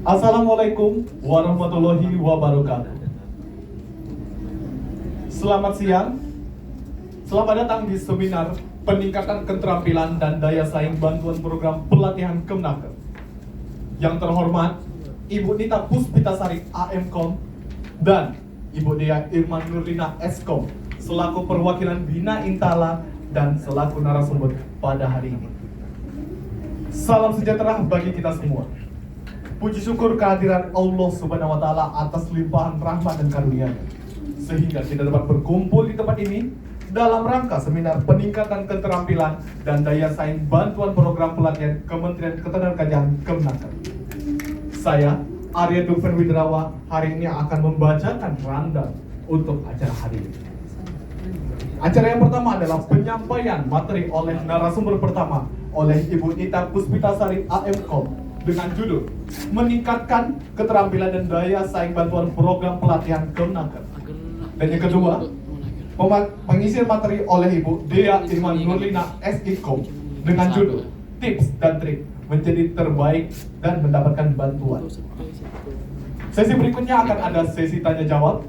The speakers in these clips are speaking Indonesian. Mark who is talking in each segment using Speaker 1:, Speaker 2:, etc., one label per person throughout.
Speaker 1: Assalamualaikum warahmatullahi wabarakatuh. Selamat siang. Selamat datang di seminar peningkatan keterampilan dan daya saing bantuan program pelatihan Kemnaker. Yang terhormat Ibu Nita Puspitasari AMKOM dan Ibu Dea Irman Nurlina Eskom selaku perwakilan Bina Intala dan selaku narasumber pada hari ini. Salam sejahtera bagi kita semua. Puji syukur kehadiran Allah Subhanahu wa Ta'ala atas limpahan rahmat dan karunia-Nya, sehingga kita dapat berkumpul di tempat ini dalam rangka seminar peningkatan keterampilan dan daya saing bantuan program pelatihan Kementerian Ketenagakerjaan Kemnaker. Saya, Arya Dufan Widrawa, hari ini akan membacakan rundown untuk acara hari ini. Acara yang pertama adalah penyampaian materi oleh narasumber pertama oleh Ibu Nita Puspitasari AMKOM dengan judul meningkatkan keterampilan dan daya saing bantuan program pelatihan Kemnaker. Dan yang kedua, pengisian materi oleh Ibu Dea Irman Nurlina SIKOM dengan judul tips dan trik menjadi terbaik dan mendapatkan bantuan. Sesi berikutnya akan ada sesi tanya jawab,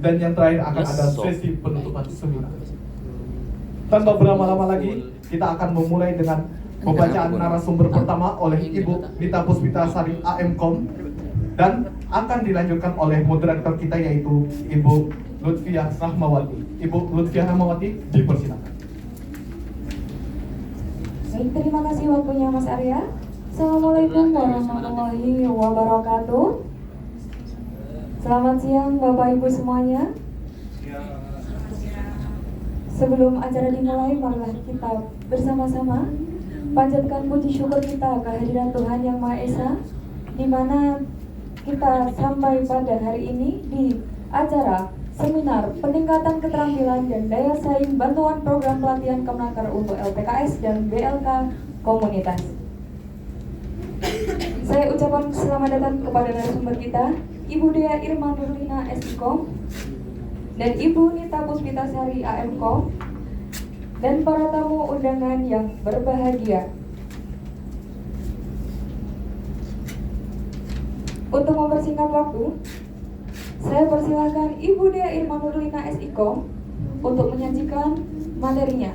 Speaker 1: dan yang terakhir akan ada sesi penutupan seminar. Tanpa berlama-lama lagi, kita akan memulai dengan pembacaan narasumber pertama oleh Ibu Nita Puspitasari AMKOM dan akan dilanjutkan oleh moderator kita yaitu Ibu Lutfiah Rahmawati. Ibu Lutfiah Rahmawati, dipersilakan.
Speaker 2: Baik, terima kasih waktunya Mas Arya. Assalamualaikum warahmatullahi wabarakatuh. Selamat siang Bapak Ibu semuanya. Sebelum acara dimulai, marilah kita bersama-sama panjatkan puji syukur kita kehadiran Tuhan Yang Maha Esa, di mana kita sampai pada hari ini di acara seminar peningkatan keterampilan dan daya saing bantuan program pelatihan Kemnaker untuk LPKS dan BLK komunitas. Saya ucapkan selamat datang kepada narasumber kita, Ibu Dea Irman Nurlina SIKOM dan Ibu Nita Puspitasari AMKOM, dan para tamu undangan yang berbahagia. Untuk mempersingkat waktu, saya persilahkan Ibu Dea Irman Nurlina SIKOM untuk menyajikan materinya.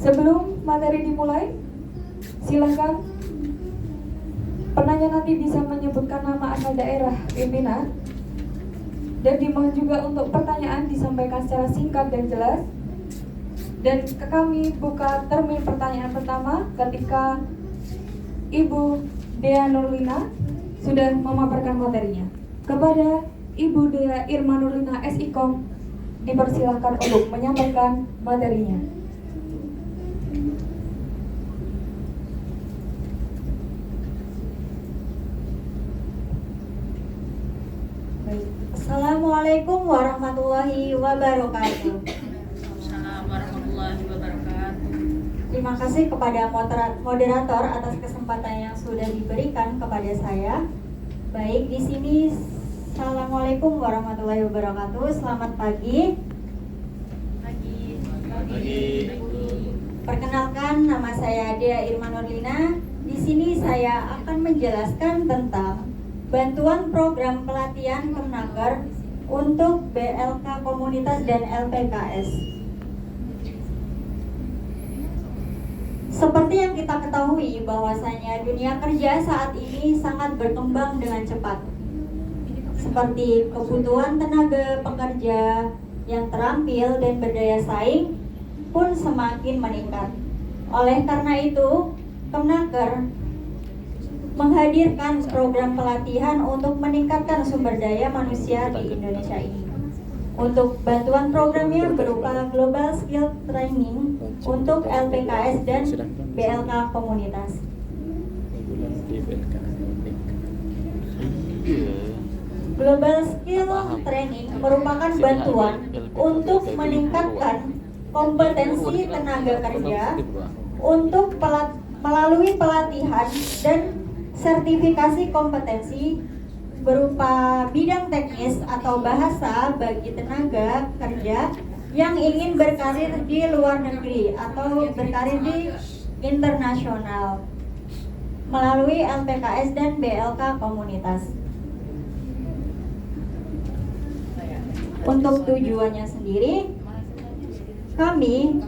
Speaker 2: Sebelum materi dimulai, silakan penanya nanti bisa menyebutkan nama asal daerah pimpinan, dan dimohon juga untuk pertanyaan disampaikan secara singkat dan jelas. Dan kami buka termin pertanyaan pertama ketika Ibu Dea Nurlina sudah memaparkan materinya. Kepada Ibu Dea Irman Nurlina SIKOM, dipersilahkan untuk menyampaikan materinya.
Speaker 3: Assalamualaikum warahmatullahi wabarakatuh.
Speaker 4: Assalamualaikum warahmatullahi wabarakatuh.
Speaker 3: Terima kasih kepada moderator atas kesempatan yang sudah diberikan kepada saya. Baik, di sini Assalamualaikum warahmatullahi wabarakatuh. Selamat pagi.
Speaker 4: Pagi.
Speaker 3: Perkenalkan, nama saya Dea Irman Nurlina. Di sini saya akan menjelaskan tentang bantuan program pelatihan Kemnaker untuk BLK komunitas dan LPKS. Seperti yang kita ketahui bahwasanya dunia kerja saat ini sangat berkembang dengan cepat. Seperti kebutuhan tenaga pekerja yang terampil dan berdaya saing pun semakin meningkat. Oleh karena itu, Kemnaker menghadirkan program pelatihan untuk meningkatkan sumber daya manusia di Indonesia ini. Untuk bantuan programnya berupa Global Skill Training untuk LPKS dan BLK komunitas. Global Skill Training merupakan bantuan untuk meningkatkan kompetensi tenaga kerja untuk melalui pelatihan dan sertifikasi kompetensi berupa bidang teknis atau bahasa bagi tenaga kerja yang ingin berkarir di luar negeri atau berkarir di internasional. melalui LPKS dan BLK komunitas. Untuk tujuannya sendiri, kami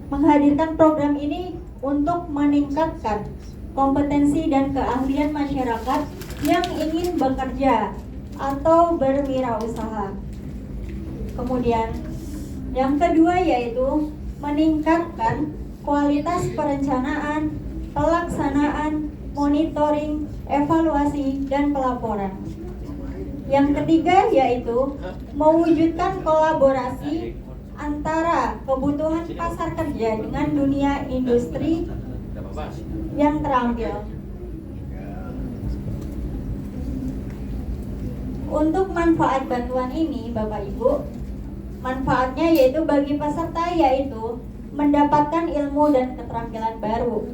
Speaker 3: menghadirkan program ini untuk meningkatkan kompetensi dan keahlian masyarakat yang ingin bekerja atau berwirausaha. Kemudian yang kedua yaitu meningkatkan kualitas perencanaan, pelaksanaan, monitoring, evaluasi, dan pelaporan. Yang ketiga yaitu mewujudkan kolaborasi antara kebutuhan pasar kerja dengan dunia industri yang terampil. Untuk manfaat bantuan ini, Bapak Ibu, manfaatnya yaitu bagi peserta yaitu mendapatkan ilmu dan keterampilan baru,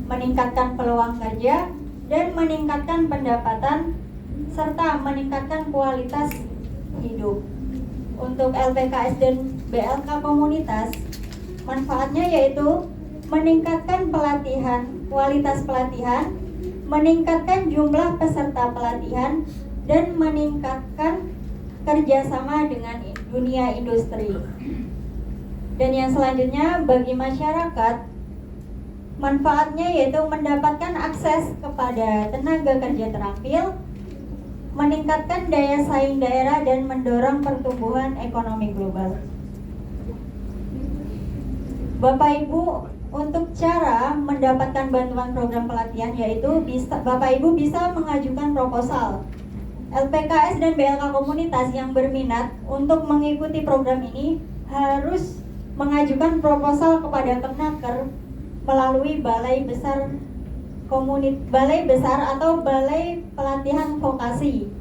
Speaker 3: meningkatkan peluang kerja, dan meningkatkan pendapatan, serta meningkatkan kualitas hidup. Untuk LPKS dan BLK komunitas, manfaatnya yaitu meningkatkan pelatihan, kualitas pelatihan, meningkatkan jumlah peserta pelatihan, dan meningkatkan kerjasama dengan dunia industri. Dan yang selanjutnya bagi masyarakat, manfaatnya yaitu mendapatkan akses kepada tenaga kerja terampil, meningkatkan daya saing daerah, dan mendorong pertumbuhan ekonomi global. Bapak Ibu, untuk cara mendapatkan bantuan program pelatihan yaitu Bapak Ibu bisa mengajukan proposal. LPKS dan BLK komunitas yang berminat untuk mengikuti program ini harus mengajukan proposal kepada Kemnaker melalui Balai Besar atau Balai Pelatihan Vokasi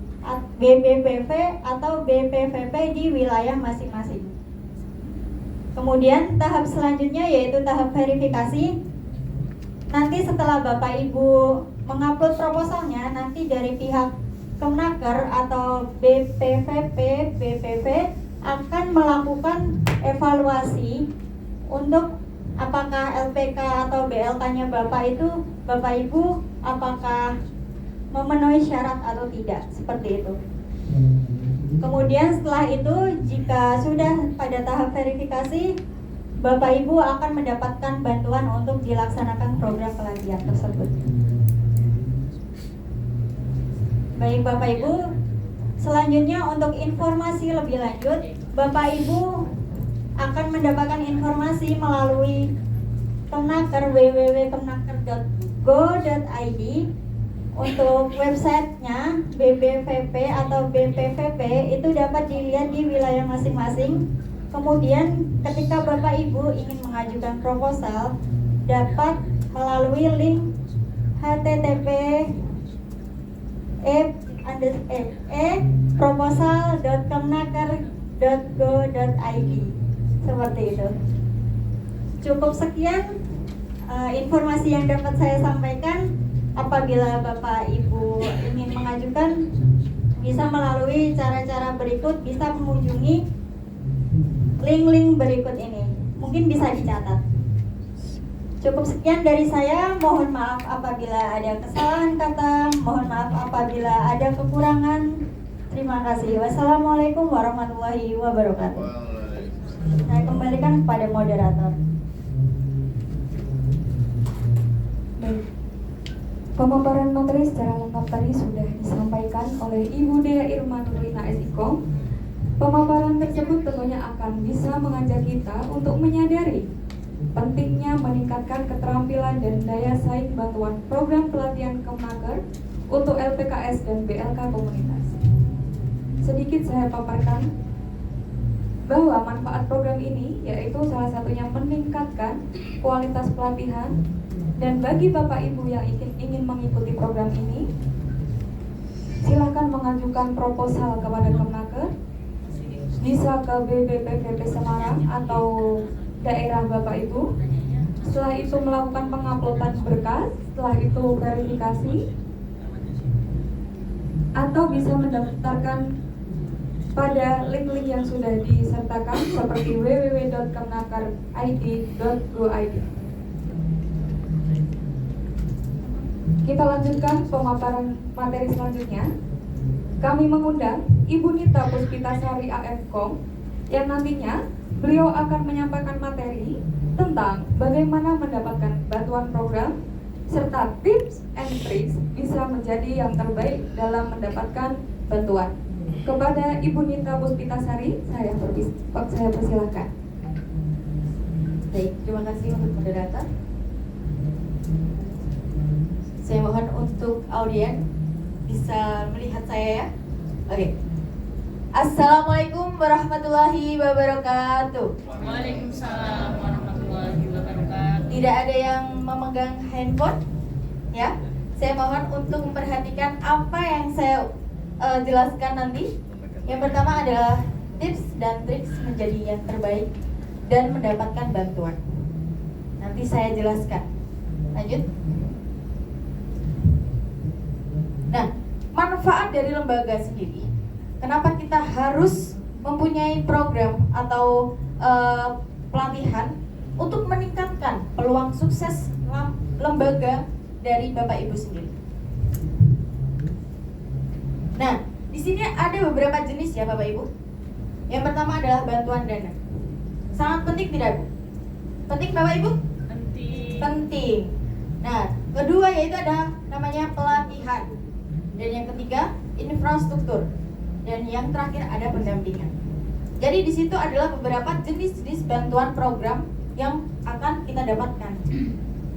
Speaker 3: BPPV atau BPVP di wilayah masing-masing. Kemudian tahap selanjutnya yaitu tahap verifikasi. Nanti setelah Bapak Ibu mengupload proposalnya, nanti dari pihak Kemnaker atau BPVP, BPV akan melakukan evaluasi untuk apakah LPK atau BLK-nya Bapak Ibu apakah memenuhi syarat atau tidak, seperti itu. Kemudian setelah itu, jika sudah pada tahap verifikasi, Bapak Ibu akan mendapatkan bantuan untuk dilaksanakan program pelatihan tersebut. Baik Bapak Ibu, selanjutnya untuk informasi lebih lanjut, Bapak Ibu akan mendapatkan informasi melalui Kemnaker www.kemnaker.go.id. Untuk websitenya BPVP atau BPVP itu dapat dilihat di wilayah masing-masing. Kemudian ketika Bapak Ibu ingin mengajukan proposal, dapat melalui link proposal.kemnaker.go.id, seperti itu. Cukup sekian informasi yang dapat saya sampaikan. Apabila Bapak Ibu ingin mengajukan, bisa melalui cara-cara berikut, bisa mengunjungi link-link berikut ini. Mungkin bisa dicatat. Cukup sekian dari saya. Mohon maaf apabila ada kesalahan kata, mohon maaf apabila ada kekurangan. Terima kasih. Wassalamualaikum warahmatullahi wabarakatuh. Saya kembalikan kepada moderator.
Speaker 2: Baik. Pemaparan materi secara lengkap tadi sudah disampaikan oleh Ibu Dea Irma Nurlina SIKOM. Pemaparan tersebut tentunya akan bisa mengajak kita untuk menyadari pentingnya meningkatkan keterampilan dan daya saing bantuan program pelatihan Kemnaker untuk LPKS dan BLK komunitas. Sedikit saya paparkan bahwa manfaat program ini yaitu salah satunya meningkatkan kualitas pelatihan. Dan bagi Bapak Ibu yang ingin mengikuti program ini, silakan mengajukan proposal kepada Kemnaker, bisa ke BPPVP Semarang atau daerah Bapak Ibu. Setelah itu melakukan penguploadan berkas, setelah itu verifikasi, atau bisa mendaftarkan pada link-link yang sudah disertakan seperti www.kemnaker.id.go.id. kita lanjutkan pemaparan materi selanjutnya. Kami mengundang Ibu Nita Puspitasari AFKOM yang nantinya beliau akan menyampaikan materi tentang bagaimana mendapatkan bantuan program serta tips and tricks bisa menjadi yang terbaik dalam mendapatkan bantuan. Kepada Ibu Nita Puspitasari, saya persilakan.
Speaker 5: Baik, terima kasih untuk moderator. Saya mohon untuk audien bisa melihat saya ya. Oke. Assalamualaikum warahmatullahi wabarakatuh.
Speaker 4: Waalaikumsalam warahmatullahi wabarakatuh.
Speaker 5: Tidak ada yang memegang handphone, ya. Saya mohon untuk memperhatikan apa yang saya jelaskan nanti. Yang pertama adalah tips dan triks menjadi yang terbaik dan mendapatkan bantuan. Nanti saya jelaskan. Lanjut. Nah, manfaat dari lembaga sendiri. Kenapa kita harus mempunyai program atau pelatihan untuk meningkatkan peluang sukses lembaga dari Bapak Ibu sendiri. Nah, di sini ada beberapa jenis ya Bapak Ibu. Yang pertama adalah bantuan dana. Sangat penting tidak Bu? Penting Bapak Ibu?
Speaker 4: Penting.
Speaker 5: Penting. Nah, kedua yaitu ada namanya pelatihan. Dan yang ketiga, infrastruktur. Dan yang terakhir ada pendampingan. Jadi di situ adalah beberapa jenis-jenis bantuan program yang akan kita dapatkan.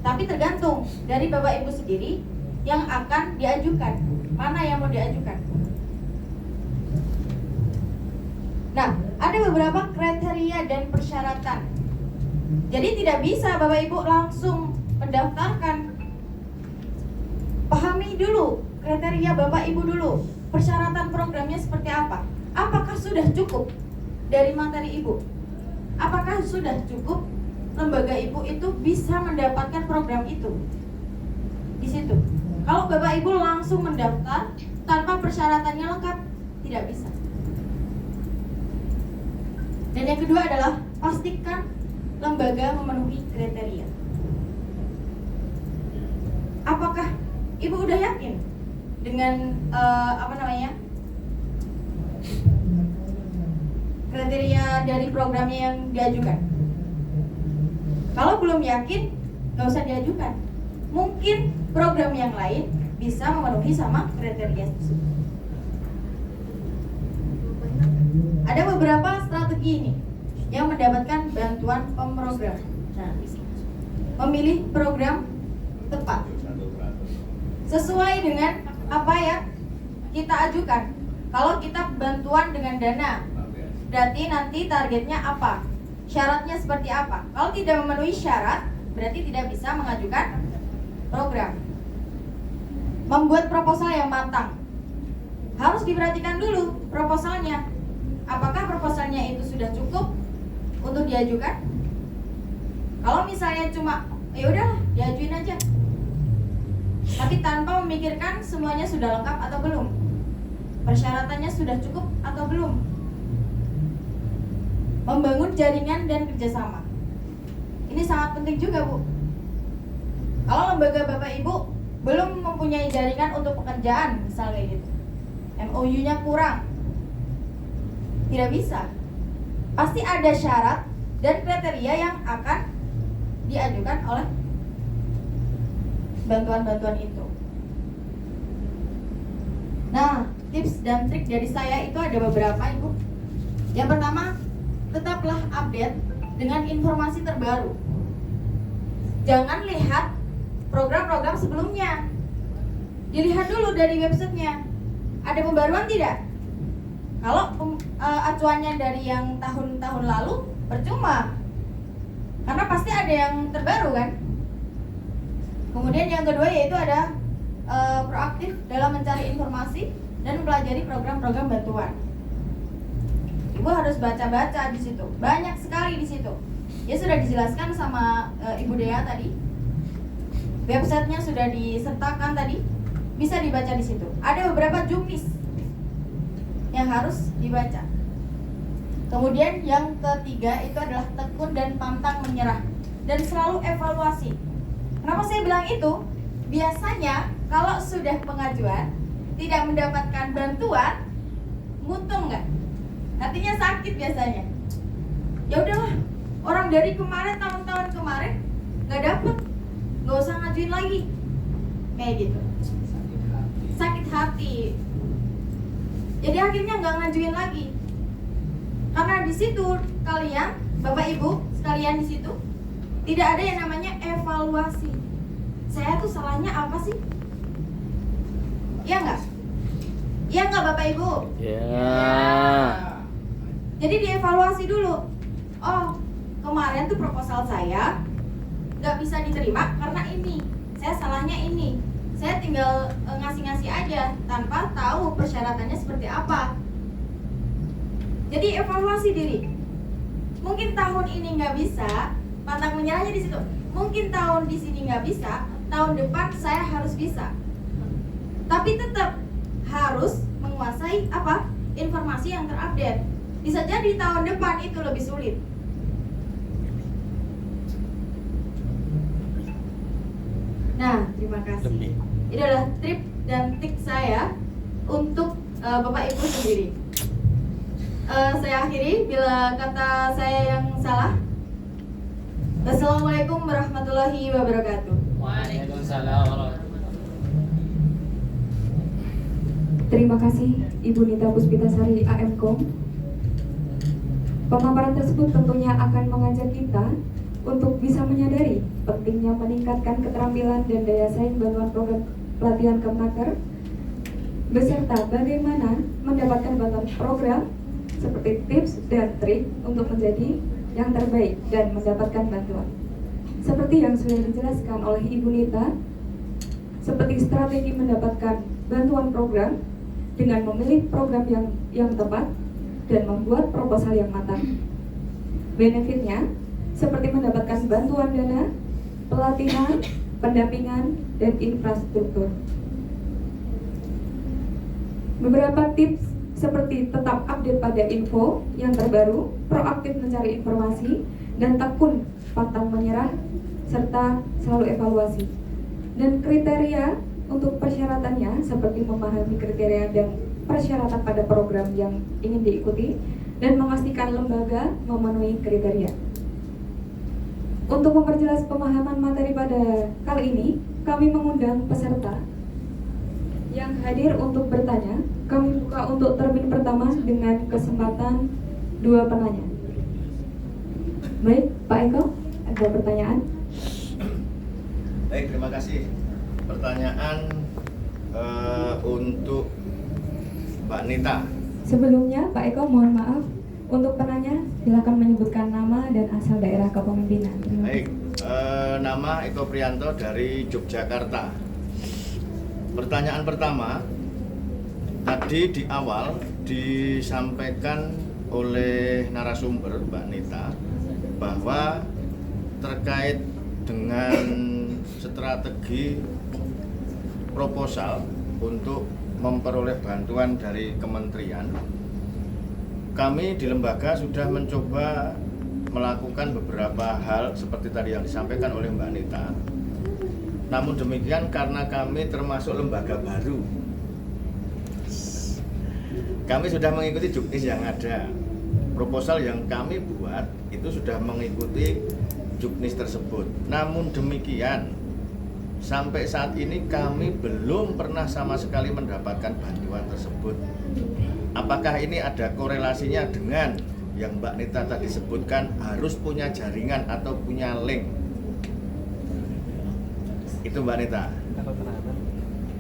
Speaker 5: Tapi tergantung dari Bapak Ibu sendiri yang akan diajukan. Mana yang mau diajukan? Nah, ada beberapa kriteria dan persyaratan. Jadi tidak bisa Bapak Ibu langsung mendaftarkan. Pahami dulu kriteria Bapak Ibu dulu. Persyaratan programnya seperti apa? Apakah sudah cukup dari materi Ibu? Apakah sudah cukup lembaga Ibu itu bisa mendapatkan program itu? Di situ. Kalau Bapak Ibu langsung mendaftar tanpa persyaratannya lengkap, tidak bisa. Dan yang kedua adalah pastikan lembaga memenuhi kriteria. Apakah Ibu udah yakin dengan kriteria dari programnya yang diajukan? Kalau belum yakin, nggak usah diajukan. Mungkin program yang lain bisa memenuhi sama kriteria tersebut. Ada beberapa strategi ini yang mendapatkan bantuan pemrogram. Nah, memilih program tepat sesuai dengan apa ya kita ajukan. Kalau kita bantuan dengan dana, berarti nanti targetnya apa? Syaratnya seperti apa? Kalau tidak memenuhi syarat, berarti tidak bisa mengajukan program. Membuat proposal yang matang. Harus diperhatikan dulu proposalnya. Apakah proposalnya itu sudah cukup untuk diajukan? Kalau misalnya cuma ya udahlah, diajuin aja. Tapi tanpa memikirkan semuanya sudah lengkap atau belum, persyaratannya sudah cukup atau belum. Membangun jaringan dan kerjasama. Ini sangat penting juga Bu. Kalau lembaga Bapak Ibu belum mempunyai jaringan untuk pekerjaan, misalnya gitu, MOU-nya kurang, tidak bisa. Pasti ada syarat dan kriteria yang akan diajukan oleh bantuan-bantuan itu. Nah, tips dan trik dari saya itu ada beberapa Ibu. Yang pertama, tetaplah update dengan informasi terbaru. Jangan lihat program-program sebelumnya. Dilihat dulu dari websitenya. Ada pembaruan tidak? Kalau acuannya dari yang tahun-tahun lalu, percuma. Karena pasti ada yang terbaru kan? Kemudian yang kedua yaitu ada proaktif dalam mencari informasi dan mempelajari program-program bantuan. Ibu harus baca-baca di situ. Banyak sekali di situ. Ya sudah dijelaskan sama Ibu Dea tadi. Websitenya sudah disertakan tadi. Bisa dibaca di situ. Ada beberapa juknis yang harus dibaca. Kemudian yang ketiga itu adalah tekun dan pantang menyerah dan selalu evaluasi. Kenapa saya bilang itu? biasanya kalau sudah pengajuan tidak mendapatkan bantuan, mutung nggak? Hatinya sakit biasanya. Ya udahlah, orang dari kemarin, tahun-tahun kemarin nggak dapet, nggak usah ngajuin lagi, kayak gitu. Sakit hati. Jadi akhirnya nggak ngajuin lagi. Karena di situ kalian, Bapak Ibu sekalian di situ tidak ada yang namanya evaluasi. Saya tuh salahnya apa sih? Iya nggak? Iya nggak Bapak Ibu? Jadi dievaluasi dulu. Oh, kemarin tuh proposal saya nggak bisa diterima karena ini. Saya salahnya ini. Saya tinggal ngasih-ngasih aja tanpa tahu persyaratannya seperti apa. Jadi evaluasi diri. Mungkin tahun ini nggak bisa, pantang menyerahnya di situ. Mungkin tahun di sini nggak bisa, tahun depan saya harus bisa. Tapi tetap harus menguasai apa? Informasi yang terupdate. Bisa jadi tahun depan itu lebih sulit. Nah, terima kasih. Ini adalah trip dan trik saya untuk Bapak Ibu sendiri. Saya akhiri bila kata saya yang salah. Wassalamualaikum warahmatullahi wabarakatuh.
Speaker 4: Waalaikumsalam warahmatullahi
Speaker 2: Terima kasih Ibu Nita Puspitasari AMKOM. Pemaparan tersebut tentunya akan mengajak kita untuk bisa menyadari pentingnya meningkatkan keterampilan dan daya saing bantuan program pelatihan Kemnaker, beserta bagaimana mendapatkan bantuan program seperti tips dan trik untuk menjadi yang terbaik dan mendapatkan bantuan. Seperti yang sudah dijelaskan oleh Ibu Nita, seperti strategi mendapatkan bantuan program dengan memilih program yang tepat dan membuat proposal yang matang. Benefitnya seperti mendapatkan bantuan dana, pelatihan, pendampingan, dan infrastruktur. Beberapa tips seperti tetap update pada info yang terbaru, proaktif mencari informasi, dan tekun pantang menyerah, serta selalu evaluasi. Dan kriteria untuk persyaratannya seperti memahami kriteria dan persyaratan pada program yang ingin diikuti dan memastikan lembaga memenuhi kriteria. Untuk memperjelas pemahaman materi pada kali ini, kami mengundang peserta yang hadir untuk bertanya. Kami buka untuk termin pertama dengan kesempatan 2 penanya. Baik, Pak Eko, ada pertanyaan?
Speaker 6: Baik, terima kasih. Pertanyaan untuk Mbak Nita.
Speaker 2: Sebelumnya, Pak Eko, mohon maaf. Untuk penanya, silakan menyebutkan nama dan asal daerah kepemimpinan.
Speaker 6: Baik, nama Eko Prianto dari Yogyakarta. Pertanyaan pertama, tadi di awal disampaikan oleh narasumber Mbak Nita bahwa terkait dengan strategi proposal untuk memperoleh bantuan dari kementerian, kami di lembaga sudah mencoba melakukan beberapa hal seperti tadi yang disampaikan oleh Mbak Nita. Namun demikian, karena kami termasuk lembaga baru, kami sudah mengikuti juknis yang ada. Proposal yang kami buat itu sudah mengikuti juknis tersebut. Namun demikian, sampai saat ini kami belum pernah sama sekali mendapatkan bantuan tersebut. Apakah ini ada korelasinya dengan yang Mbak Nita tadi sebutkan harus punya jaringan atau punya link? Itu Mbak Nita.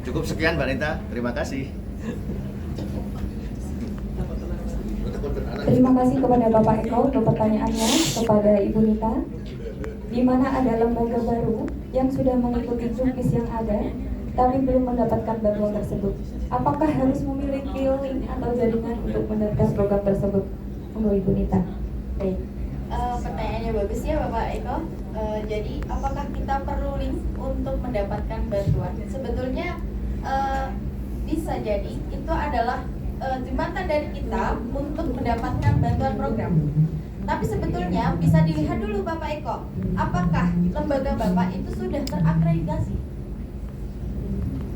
Speaker 6: Cukup sekian Mbak Nita, terima kasih.
Speaker 2: Terima kasih kepada Bapak Eko untuk pertanyaannya kepada Ibu Nita. Di mana ada lembaga baru yang sudah mengikuti juknis yang ada, tapi belum mendapatkan bantuan tersebut. Apakah harus memiliki link atau jaringan untuk mendapatkan program tersebut? Untuk Ibu Nita. Baik.
Speaker 5: Pertanyaannya bagus ya Bapak Eko. Jadi apakah kita perlu link untuk mendapatkan bantuan? Sebetulnya bisa jadi itu adalah jembatan dari kita untuk mendapatkan bantuan program. Tapi sebetulnya bisa dilihat dulu Bapak Eko, apakah lembaga Bapak itu sudah terakreditasi?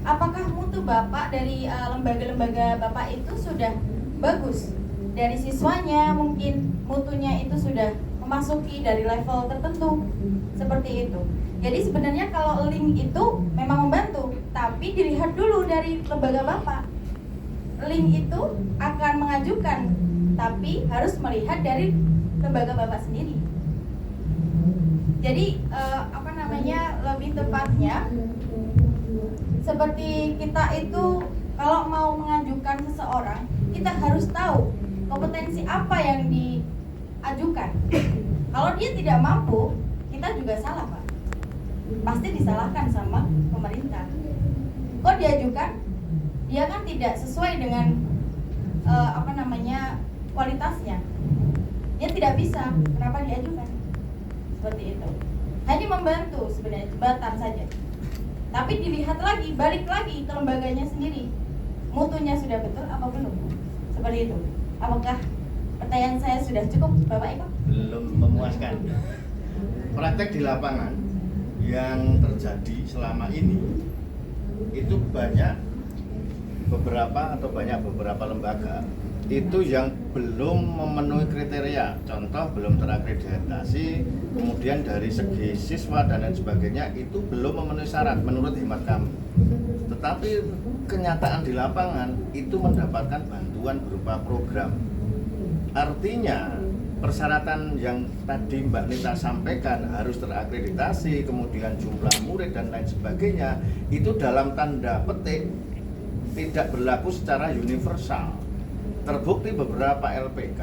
Speaker 5: apakah mutu Bapak dari lembaga-lembaga Bapak itu sudah bagus? Dari siswanya mungkin mutunya itu sudah memasuki dari level tertentu, seperti itu. Jadi sebenarnya kalau link itu memang membantu, tapi dilihat dulu dari lembaga Bapak. Link itu akan mengajukan, tapi harus melihat dari lembaga Bapak sendiri. Jadi lebih tepatnya seperti kita itu kalau mau mengajukan seseorang, kita harus tahu kompetensi apa yang diajukan. Kalau dia tidak mampu, kita juga salah, Pak. Pasti disalahkan sama pemerintah. Kok diajukan? Dia kan tidak sesuai dengan kualitasnya. Dia tidak bisa, kenapa diajukan? Seperti itu. Hanya membantu sebenarnya, jembatan saja. Tapi dilihat lagi, balik lagi ke lembaganya sendiri. Mutunya sudah betul apa belum? Seperti itu. Apakah pertanyaan saya sudah cukup, Bapak Eko?
Speaker 6: Belum memuaskan. Praktek di lapangan yang terjadi selama ini itu beberapa lembaga itu yang belum memenuhi kriteria, contoh belum terakreditasi, kemudian dari segi siswa dan lain sebagainya itu belum memenuhi syarat menurut hemat kami. Tetapi kenyataan di lapangan itu mendapatkan bantuan berupa program. Artinya persyaratan yang tadi Mbak Nita sampaikan harus terakreditasi, kemudian jumlah murid dan lain sebagainya, itu dalam tanda petik tidak berlaku secara universal. Terbukti beberapa LPK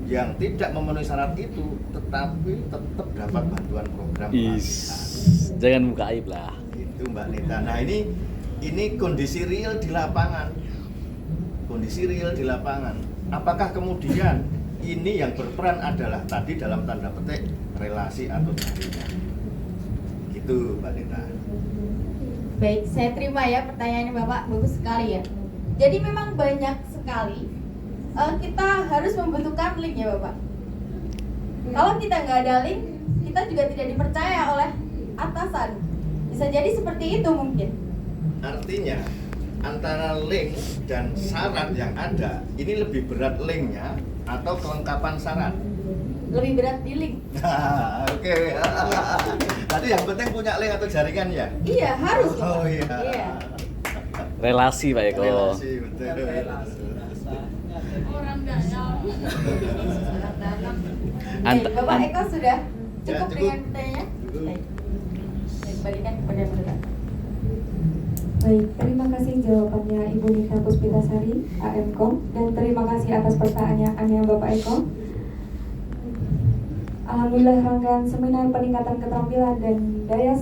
Speaker 6: yang tidak memenuhi syarat itu tetapi tetap dapat bantuan program pelatihan.
Speaker 7: Jangan buka aib lah.
Speaker 6: Itu Mbak Nita. Nah ini kondisi real di lapangan. Kondisi real di lapangan. Apakah kemudian ini yang berperan adalah tadi dalam tanda petik relasi atau jaringan? Gitu Mbak Nita.
Speaker 5: Baik, saya terima ya pertanyaannya Bapak, bagus sekali ya. Jadi memang banyak sekali kita harus membutuhkan link ya Bapak. Kalau kita nggak ada link, kita juga tidak dipercaya oleh atasan. Bisa jadi seperti itu mungkin.
Speaker 6: Artinya antara link dan syarat yang ada, ini lebih berat linknya atau kelengkapan syarat?
Speaker 5: Lebih berat di link.
Speaker 6: Nah, oke. Tadi yang penting punya link atau jaringan ya?
Speaker 5: Iya, harus.
Speaker 6: Oh iya.
Speaker 5: Iya.
Speaker 7: Relasi Pak Eko.
Speaker 6: Relasi, betul.
Speaker 5: Orang dalam. Bapak
Speaker 7: Ant-
Speaker 5: Eko sudah cukup,
Speaker 6: Ya, cukup.
Speaker 5: dengan pertanyaannya?
Speaker 6: Cukup.
Speaker 5: Baik. Saya kembalikan kepada moderator.
Speaker 2: Baik, terima kasih jawabannya Ibu Nita Puspitasari, AMKOM, dan terima kasih atas pertanyaannya Bapak Eko. Alhamdulillah, rangkaian seminar peningkatan keterampilan dan daya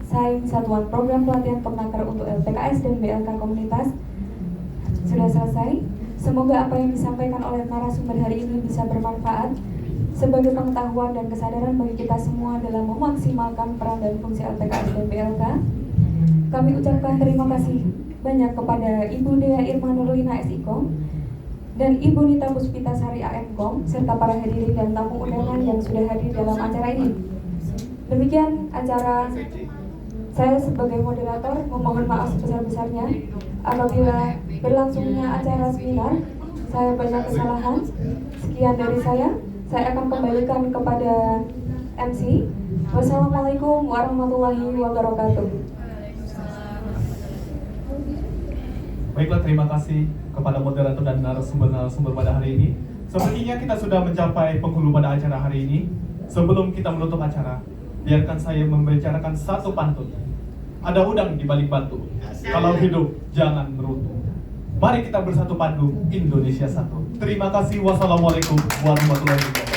Speaker 2: saing satuan program pelatihan Kemnaker untuk LPKS dan BLK komunitas sudah selesai. Semoga apa yang disampaikan oleh narasumber hari ini bisa bermanfaat sebagai pengetahuan dan kesadaran bagi kita semua dalam memaksimalkan peran dan fungsi LPKS dan BLK. Kami ucapkan terima kasih banyak kepada Ibu Dea Irma Nurlina SIKOM dan Ibu Nita Puspitasari AMKOM serta para hadirin dan tamu undangan yang sudah hadir dalam acara ini. Demikian acara. Saya sebagai moderator memohon maaf sebesar-besarnya apabila berlangsungnya acara seminar saya banyak kesalahan. Sekian dari saya akan kembalikan kepada MC. Wassalamualaikum warahmatullahi wabarakatuh.
Speaker 1: Baiklah, terima kasih kepada moderator dan narasumber pada hari ini. Sepertinya kita sudah mencapai penghulu pada acara hari ini. Sebelum kita menutup acara, biarkan saya membicarakan satu pantun. Ada udang di balik batu, kalau hidup jangan merutu. Mari kita bersatu padu, Indonesia satu. Terima kasih. Wassalamualaikum warahmatullahi wabarakatuh.